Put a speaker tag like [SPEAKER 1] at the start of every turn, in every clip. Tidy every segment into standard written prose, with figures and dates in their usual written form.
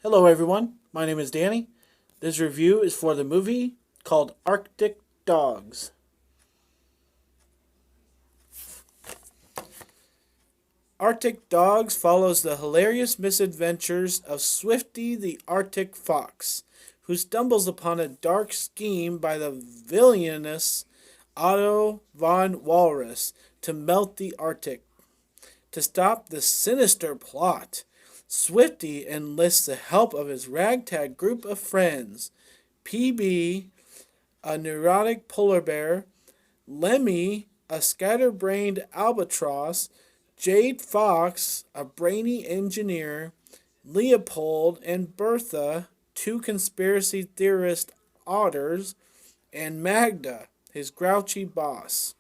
[SPEAKER 1] Hello, everyone. My name is Danny. This review is for the movie called Arctic Dogs. Arctic Dogs follows the hilarious misadventures of Swifty the Arctic Fox, who stumbles upon a dark scheme by the villainous Otto von Walrus to melt the Arctic. To stop the sinister plot, Swifty enlists the help of his ragtag group of friends PB, a neurotic polar bear, Lemmy, a scatterbrained albatross, Jade Fox, a brainy engineer, Leopold and Bertha, two conspiracy theorist otters, and Magda, his grouchy boss.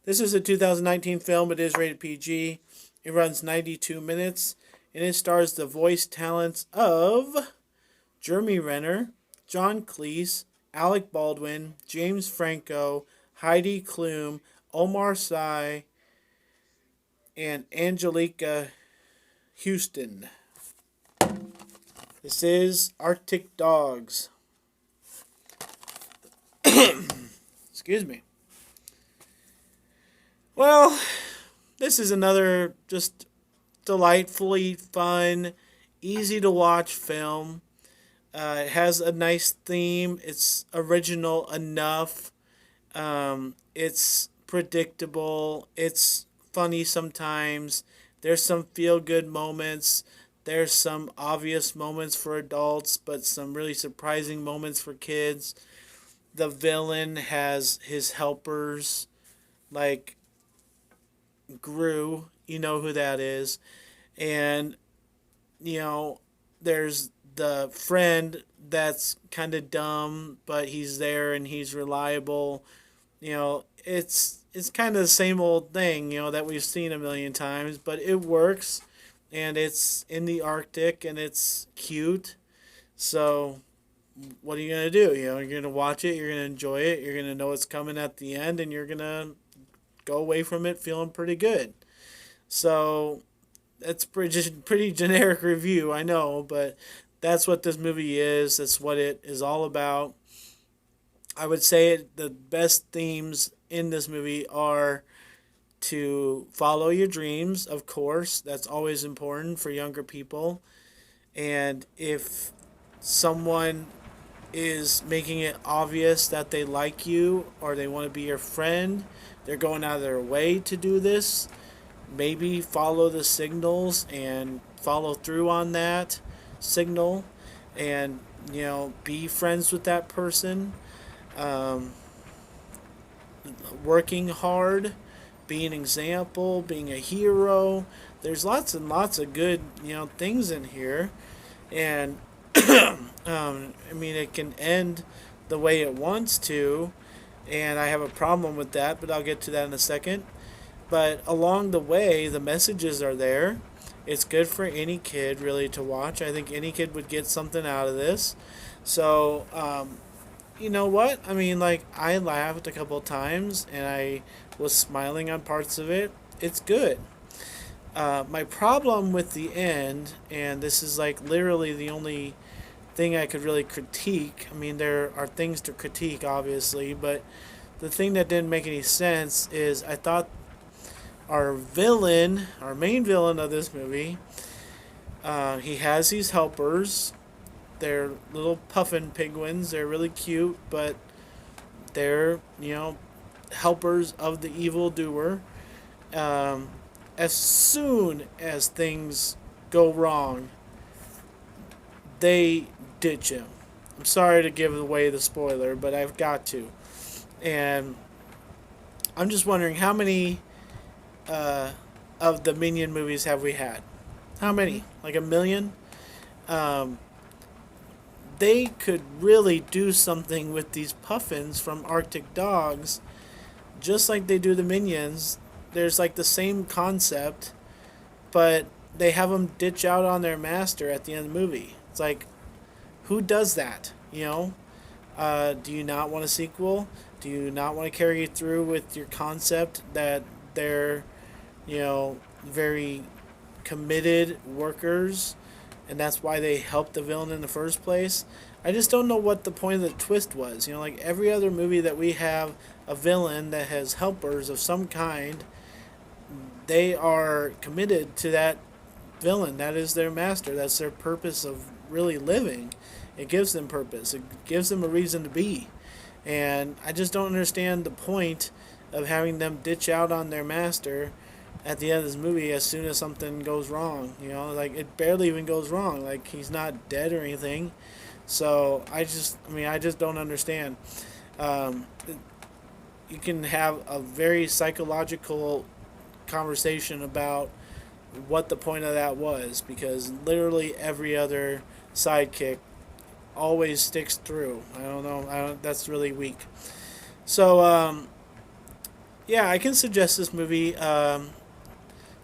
[SPEAKER 1] This is a 2019 film. It is rated PG. It runs 92 minutes, and it stars the voice talents of Jeremy Renner, John Cleese, Alec Baldwin, James Franco, Heidi Klum, Omar Sy, and Angelica Houston. This is Arctic Dogs. Excuse me. Well, this is another just delightfully fun, easy to watch film. It has a nice theme. It's original enough. It's predictable. It's funny sometimes. There's some feel good moments. There's some obvious moments for adults, but some really surprising moments for kids. The villain has his helpers, like Gru. You know who that is. And, there's the friend that's kind of dumb, but he's there and he's reliable. It's kind of the same old thing, that we've seen a million times, but it works, and it's in the Arctic and it's cute. So, what are you gonna do? You're gonna watch it, you're gonna enjoy it, you're gonna know what's coming at the end, and you're gonna go away from it feeling pretty good. So, it's pretty generic review, I know, but that's what this movie is. That's what it is all about. I would say the best themes in this movie are to follow your dreams, of course. That's always important for younger people. And if someone is making it obvious that they like you or they want to be your friend, they're going out of their way to do this. Maybe follow the signals and follow through on that signal and, be friends with that person. Um, Working hard, being an example, being a hero. There's lots and lots of good, things in here. And, it can end the way it wants to. And I have a problem with that, but I'll get to that in a second. But along the way, the messages are there. It's good for any kid, really, to watch. I think any kid would get something out of this. So, you know what? I laughed a couple times and I was smiling on parts of it. It's good. My problem with the end, and this is like literally the only thing I could really critique. There are things to critique, obviously, but the thing that didn't make any sense is I thought our main villain of this movie, he has these helpers. They're little puffin penguins. They're really cute, but they're, helpers of the evil doer. Um, as soon as things go wrong, they ditch him. I'm sorry to give away the spoiler, but I've got to. And I'm just wondering how many uh, of the Minion movies have we had? How many? Like a million? Um, they could really do something with these puffins from Arctic Dogs, just like they do the Minions. There's like the same concept, but they have them ditch out on their master at the end of the movie. It's like, who does that? Do you not want a sequel? Do you not want to carry it through with your concept that they're, very committed workers, and that's why they helped the villain in the first place. I just don't know what the point of the twist was. Like every other movie that we have a villain that has helpers of some kind, they are committed to that villain. That is their master. That's their purpose of really living. It gives them purpose. It gives them a reason to be. And I just don't understand the point of having them ditch out on their master at the end of this movie as soon as something goes wrong. Like it barely even goes wrong. Like he's not dead or anything. So I just don't understand. Um, you can have a very psychological conversation about what the point of that was, because literally every other sidekick always sticks through. I don't know. That's really weak. So yeah, I can suggest this movie.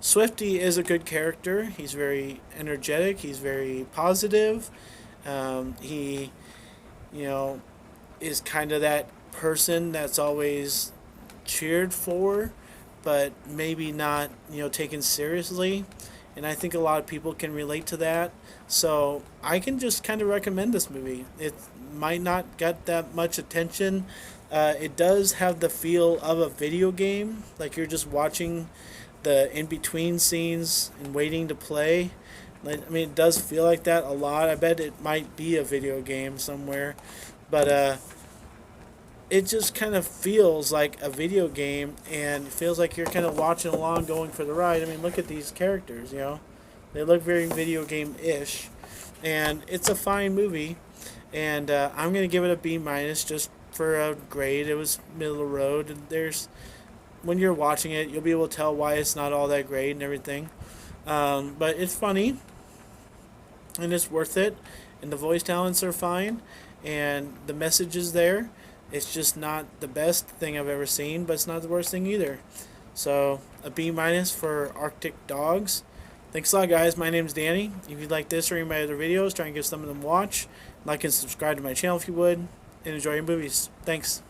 [SPEAKER 1] Swifty is a good character. He's very energetic. He's very positive. He, you know, is kind of that person that's always cheered for, but maybe not, taken seriously. And I think a lot of people can relate to that. So I can just kind of recommend this movie. It might not get that much attention. It does have the feel of a video game, like you're just watching the in between scenes and waiting to play. It does feel like that a lot. I bet it might be a video game somewhere, but it just kind of feels like a video game, and it feels like you're kind of watching along, going for the ride. Look at these characters. They look very video game-ish, and it's a fine movie. And I'm gonna give it a B minus just for a grade. It was middle of the road, and when you're watching it, you'll be able to tell why it's not all that great and everything. But it's funny, and it's worth it, and the voice talents are fine, and the message is there. It's just not the best thing I've ever seen, but it's not the worst thing either. So a B minus for Arctic Dogs. Thanks a lot, guys. My name's Danny. If you like this or any of my other videos, try and give some of them a watch. Like and subscribe to my channel if you would, and enjoy your movies. Thanks.